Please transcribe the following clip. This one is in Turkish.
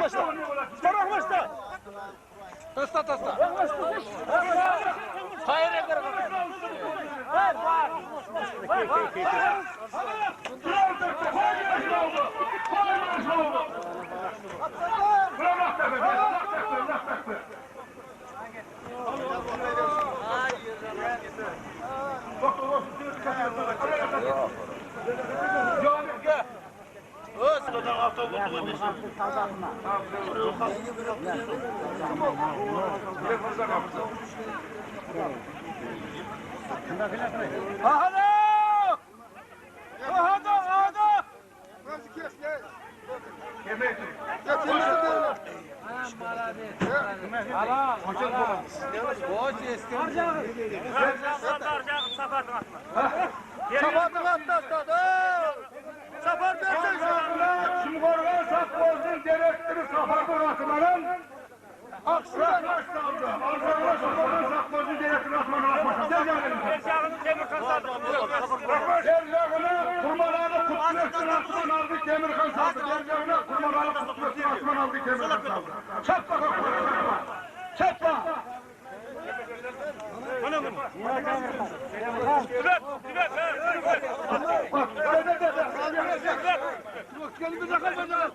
başla. Starak başla. Tasta. Hayır ekber. Hayır var. Sapatın atladı. Sapatın atladı. Şimkorgan Sapkoz'un direktörü Sapatın atmanın Aksıran başlandı. Arzağına Şimkorgan Sapkoz'un direktörü atmanın atmasın. Dercağını Demirkan sardı. Dercağını kurmalarını kutluyorsun atman aldı Demirkan sardı. Dercağını kurmalarını kutluyorsun atman aldı Demirkan sardı. Çatma kapıları çatma. Kendimize kazanalım.